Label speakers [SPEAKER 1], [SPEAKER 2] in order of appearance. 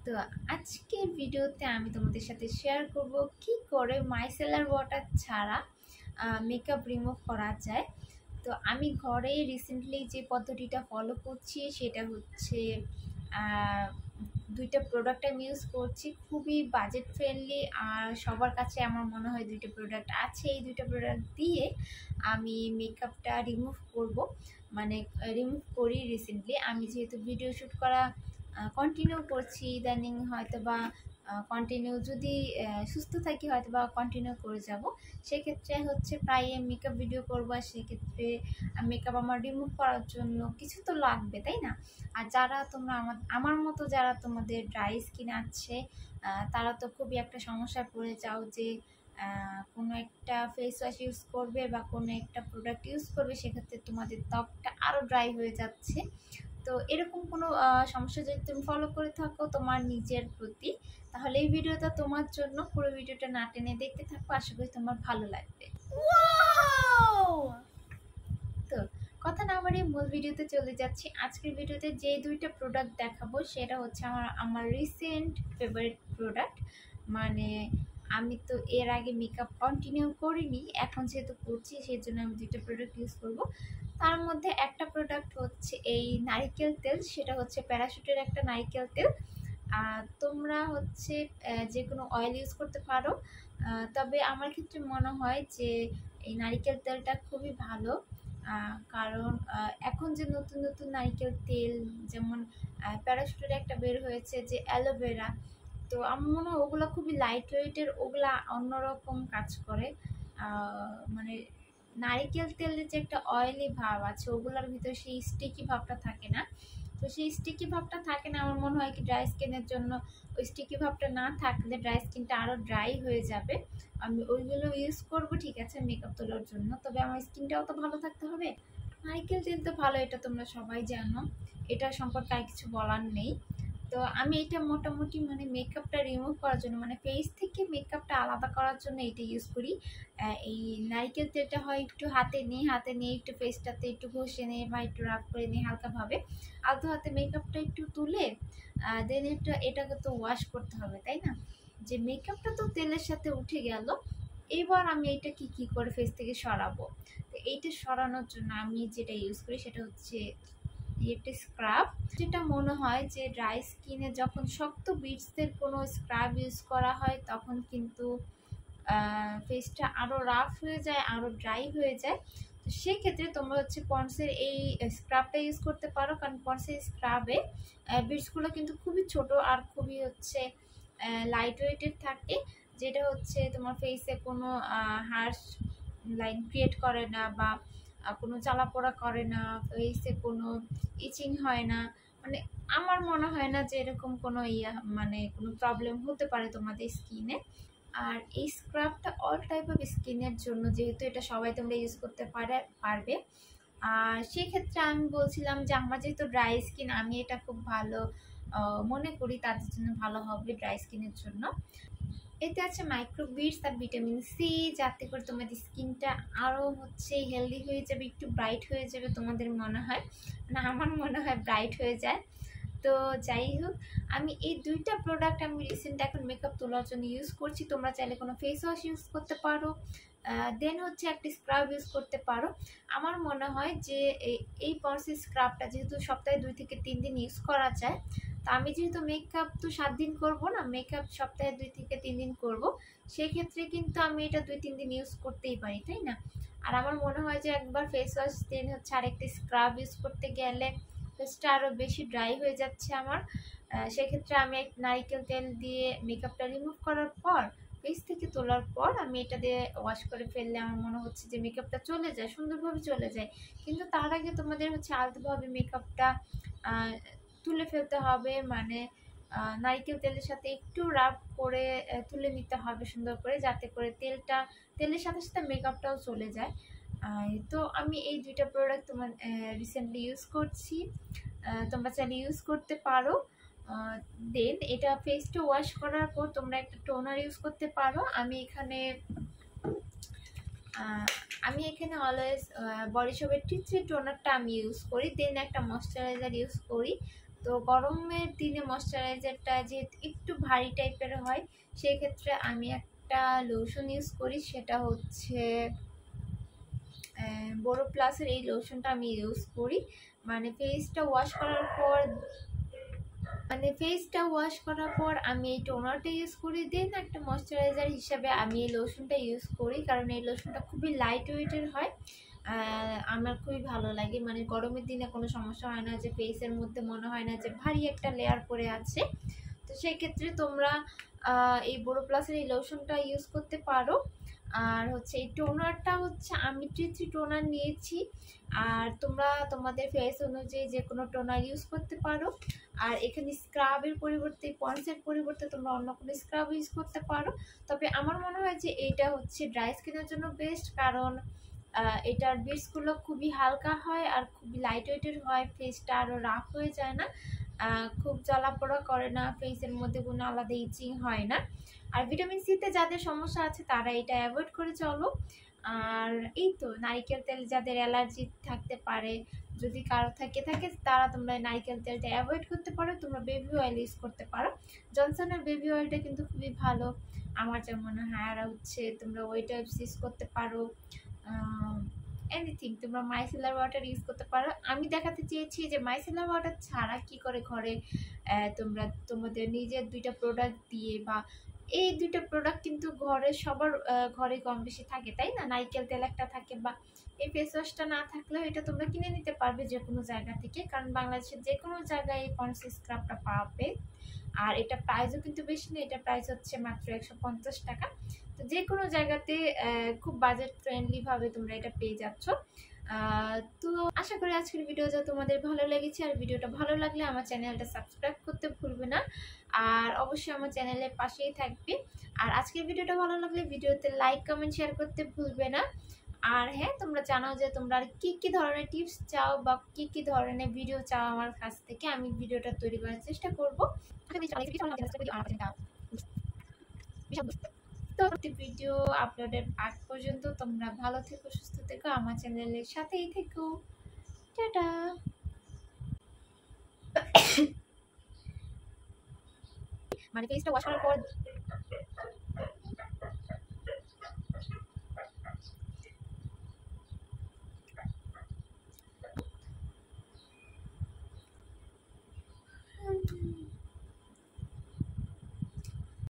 [SPEAKER 1] তো আজকের ভিডিওতে আমি তোমাদের সাথে শেয়ার করব কি করে মাইসেলার ওয়াটার ছাড়া মেকআপ রিমুভ করা যায়। তো আমি ঘরে রিসেন্টলি যে পদ্ধতিটা ফলো করছি সেটা হচ্ছে দুইটা প্রোডাক্ট আমি ইউজ করছি, খুবই বাজেট ফ্রেন্ডলি আর সবার কাছে আমার মনে হয় দুইটা প্রোডাক্ট আছে। এই দুইটা প্রোডাক্ট দিয়ে আমি মেকআপটা রিমুভ করব, মানে রিমুভ করি রিসেন্টলি। আমি যেহেতু ভিডিও শ্যুট করা কন্টিনিউ করছি ইদানিং, হয়তো বা কন্টিনিউ যদি সুস্থ থাকি হয়তো বা কন্টিনিউ করে যাব, সেক্ষেত্রে হচ্ছে প্রায় মেকআপ ভিডিও করবো। আর সেক্ষেত্রে মেকআপ আমার রিমুভ করার জন্য কিছু তো লাগবে, তাই না? আর যারা তোমরা আমার মতো যারা তোমাদের ড্রাই স্কিন আছে তারা তো খুবই একটা সমস্যায় পড়ে যাও যে কোনো একটা ফেস ওয়াশ ইউজ করবে বা কোনো একটা প্রোডাক্ট ইউজ করবে, সেক্ষেত্রে তোমাদের ত্বকটা আরও ড্রাই হয়ে যাচ্ছে। তো এরকম কোনো সমস্যা যদি তুমি ফলো করে থাকো তোমার নিজের প্রতি, তাহলে এই ভিডিওটা তোমার জন্য। পুরো ভিডিওটা না টেনে দেখতে থাকো, আশা করি তোমার ভালো লাগবে। তো কথা না বাড়িয়ে মূল ভিডিওতে চলে যাচ্ছি। আজকের ভিডিওতে যে দুইটা প্রোডাক্ট দেখাবো সেটা হচ্ছে আমার রিসেন্ট ফেভারিট প্রোডাক্ট। মানে আমি তো এর আগে মেকআপ কন্টিনিউ করিনি, এখন যেহেতু করছি সেই জন্য আমি দুইটা প্রোডাক্ট ইউজ করব। তার মধ্যে একটা প্রোডাক্ট হচ্ছে এই নারিকেল তেল, সেটা হচ্ছে প্যারাশুটের একটা নারিকেল তেল। তোমরা হচ্ছে যে কোনো অয়েল ইউজ করতে পারো, তবে আমার ক্ষেত্রে মনে হয় যে এই নারিকেল তেলটা খুবই ভালো। কারণ এখন যে নতুন নতুন নারিকেল তেল, যেমন প্যারাশুটের একটা বের হয়েছে যে অ্যালোভেরা, তো আমার মনে হয় ওগুলো খুবই লাইট ওয়েটের, ওগুলা অন্যরকম কাজ করে। মানে নারিকেল তেলের যে একটা অয়েলি ভাব আছে ওগুলোর ভিতরে সেই স্টিকি ভাবটা থাকে না। তো সেই স্টিকি ভাবটা থাকে না, আমার মনে হয় কি ড্রাই স্কিনের জন্য ওই স্টিকি ভাবটা না থাকলে ড্রাই স্কিনটা আরও ড্রাই হয়ে যাবে। আমি ওইগুলো ইউজ করব, ঠিক আছে, মেকআপ তোলার জন্য, তবে আমার স্কিনটাও তো ভালো থাকতে হবে। নারিকেল তেল তো ভালো, এটা তোমরা সবাই জানো, এটা সম্পর্কে আর কিছু বলার নেই। তো আমি এটা মোটামুটি মানে মেকআপটা রিমুভ করার জন্য, মানে ফেস থেকে মেকআপটা আলাদা করার জন্য এটা ইউজ করি। এই নারিকেল তেলটা হয় একটু হাতে নিয়ে একটু ফেসটাতে একটু ঘষে নিয়ে বা একটু রাব করে নিয়ে হালকাভাবে আলতো হাতে মেকআপটা একটু তুলে দেন এটাকে তো ওয়াশ করতে হবে, তাই না? যে মেকআপটা তো তেলের সাথে উঠে গেল, এবার আমি এটা কি করে ফেস থেকে সরাবো। তো এইটা সরানোর জন্য আমি যেটা ইউজ করি সেটা হচ্ছে একটা স্ক্রাব। যেটা মনে হয় যে ড্রাই স্কিনে যখন শক্ত বিটসের কোনো স্ক্রাব ইউজ করা হয় তখন কিন্তু ফেসটা আরও রাফ হয়ে যায়, আরও ড্রাই হয়ে যায়। তো সেক্ষেত্রে তোমরা হচ্ছে পন্ডসের এই স্ক্রাবটা ইউজ করতে পারো, কারণ পন্ডসের স্ক্রাবে বিটসগুলো কিন্তু খুবই ছোট আর খুবই হচ্ছে লাইট ওয়েটের থাকে, যেটা হচ্ছে তোমার ফেসে কোনো হার্শ লাইন ক্রিয়েট করে না বা কোনো জ্বালাপোড়া করে না, ফেসে কোনো ইচিং হয় না। মানে আমার মনে হয় না যে এরকম কোনো মানে কোনো প্রবলেম হতে পারে তোমাদের স্কিনে। আর এই স্ক্রাবটা অল টাইপ অফ স্কিনের জন্য, যেহেতু এটা সবাই তোমরা ইউজ করতে পারবে। আর সেক্ষেত্রে আমি বলছিলাম যে আমার যেহেতু ড্রাই স্কিন, আমি এটা খুব ভালো মনে করি, তাদের জন্য ভালো হবে ড্রাই স্কিনের জন্য। এতে আছে মাইক্রোবিটস আর ভিটামিন সি, যাতে করে তোমাদের স্কিনটা আরও হচ্ছে হেলদি হয়ে যাবে, একটু ব্রাইট হয়ে যাবে। তোমাদের মনে হয় না, আমার মনে হয় ব্রাইট হয়ে যায়। তো যাই হোক, আমি এই দুইটা প্রোডাক্ট আমি রিসেন্ট এখন মেকআপ তোলার জন্য ইউজ করছি। তোমরা চাইলে কোনো ফেস ওয়াশ ইউজ করতে পারো, দেন হচ্ছে একটা স্ক্রাব ইউজ করতে পারো। আমার মনে হয় যে এই পন্ডসের স্ক্রাবটা যেহেতু সপ্তাহে 2 থেকে 3 দিন ইউজ করা যায়, তো আমি যেহেতু মেকআপ তো 7 দিন করবো না, মেকআপ সপ্তাহে 2 থেকে 3 দিন করবো, সেক্ষেত্রে কিন্তু আমি এটা 2-3 দিন ইউজ করতেই পারি, তাই না? আর আমার মনে হয় যে একবার ফেস ওয়াশ দেন হচ্ছে আরেকটা স্ক্রাব ইউজ করতে গেলে ফেসটা আরও বেশি ড্রাই হয়ে যাচ্ছে আমার। সেক্ষেত্রে আমি এক নারিকেল তেল দিয়ে মেকআপটা রিমুভ করার পর, ফেস থেকে তোলার পর আমি এটা দিয়ে ওয়াশ করে ফেললে আমার মনে হচ্ছে যে মেকআপটা চলে যায়, সুন্দরভাবে চলে যায়। কিন্তু তার আগে তোমাদের হচ্ছে আলতোভাবে মেকআপটা তুলে ফেলতে হবে, মানে নারিকেল তেলের সাথে একটু রাব করে তুলে নিতে হবে সুন্দর করে, যাতে করে তেলের সাথে সাথে মেকআপটাও চলে যায়। তো আমি এই দুইটা প্রোডাক্ট তোমার রিসেন্টলি ইউজ করছি, তোমরা চাইলে ইউজ করতে পারো। দেন এটা ফেসটা ওয়াশ করার পর তোমরা একটা টোনার ইউজ করতে পারো। আমি এখানে অলওয়েজ বডি শপের টি3 টোনারটা আমি ইউজ করি, দেন একটা ময়শ্চারাইজার ইউজ করি। তো গরমের দিনে ময়শ্চারাইজারটা যেহেতু একটু ভারী টাইপের হয়, সেই ক্ষেত্রে আমি একটা লোশন ইউজ করি, সেটা হচ্ছে বোরো প্লাসের এই লোশনটা আমি ইউজ করি। মানে ফেসটা ওয়াশ করার পর আমি এই টোনারটা ইউজ করি, দেন একটা ময়শ্চারাইজার হিসাবে আমি এই লোশনটা ইউজ করি, কারণ এই লোশনটা খুবই লাইট ওয়েটের হয়। আমার খুবই ভালো লাগে, মানে গরমের দিনে কোনো সমস্যা হয় না, যে ফেসের মধ্যে মনে হয় না যে ভারী একটা লেয়ার পরে আছে। তো সেই ক্ষেত্রে তোমরা এই বোরো প্লাসের এই লোশনটা ইউজ করতে পারো। আর হচ্ছে এই টোনারটা হচ্ছে আমি টি টোনার নিয়েছি, আর তোমরা তোমাদের ফেস অনুযায়ী যে কোনো টোনার ইউজ করতে পারো। আর এখানে স্ক্রাবের পরিবর্তে, পন্সের পরিবর্তে তোমরা অন্য কোনো স্ক্রাব ইউজ করতে পারো। তবে আমার মনে হয় যে এইটা হচ্ছে ড্রাই স্কিনের জন্য বেস্ট, কারণ এটার বিটসগুলো খুবই হালকা হয় আর খুবই লাইট ওয়েটের হয়, ফেসটা আরও রাফ হয়ে যায় না, খুব জ্বালাপোড়া করে না, ফেসের মধ্যে কোনো আলাদা ইচিং হয় না। আর ভিটামিন সিতে যাদের সমস্যা আছে তারা এটা অ্যাভয়েড করে চলো। আর এই তো নারকেল তেল যাদের অ্যালার্জি থাকতে পারে, যদি কারো থাকে তারা তোমরা নারকেল তেলটা অ্যাভয়েড করতে পারো, তোমরা বেবি অয়েল ইউজ করতে পারো। জনসনের বেবি অয়েলটা কিন্তু খুবই ভালো আমার যা মনে হয়। আর হচ্ছে তোমরা ওয়েট ওয়াইপস ইউজ করতে পারো, এনিথিং, তোমরা মাইসেলার ওয়াটার ইউজ করতে পারো। আমি দেখাতে চেয়েছি যে মাইসেলার ওয়াটার ছাড়া কি করে ঘরে তোমরা তোমাদের নিজের দুইটা প্রোডাক্ট দিয়ে, বা এই দুইটা প্রোডাক্ট কিন্তু সবার ঘরে কম বেশি থাকে, তাই না? নারকেল তেল একটা থাকে, বা এই ফেস ওয়াশটা না থাকলেও এটা তোমরা কিনে নিতে পারবে যে কোনো জায়গা থেকে, কারণ বাংলাদেশের যে কোনো জায়গায় এই পন্ডস স্ক্রাবটা পাবে। আর এটা প্রাইসও কিন্তু বেশি না, এটা প্রাইস হচ্ছে মাত্র 150 টাকা। তো যে কোনো জায়গাতে খুব বাজেট ফ্রেন্ডলি ভাবে তোমরা এটা পেয়ে যাচ্ছ। তো আশা করি আজকের ভিডিওটা তোমাদের ভালো লেগেছে, আর ভিডিওটা ভালো লাগলে আমার চ্যানেলটা সাবস্ক্রাইব করতে ভুলবে না, আর অবশ্যই আমার চ্যানেলের পাশেই থাকবে। আর আজকের ভিডিওটা ভালো লাগলে ভিডিওতে লাইক কমেন্ট শেয়ার করতে ভুলবে না। আর হ্যাঁ, তোমরা জানাও যে তোমরা কি ধরনের টিপস চাও বা কি ধরনের ভিডিও চাও আমার কাছ থেকে, আমি ভিডিওটা তৈরি করার চেষ্টা করবো। তো ভিডিও আপলোডের আগ পর্যন্ত তোমরা ভালো থেকো, সুস্থ থেকো, আমার চ্যানেলের সাথেই থেকো। টাটা। মানে ফেসটা ওয়াশ করার পর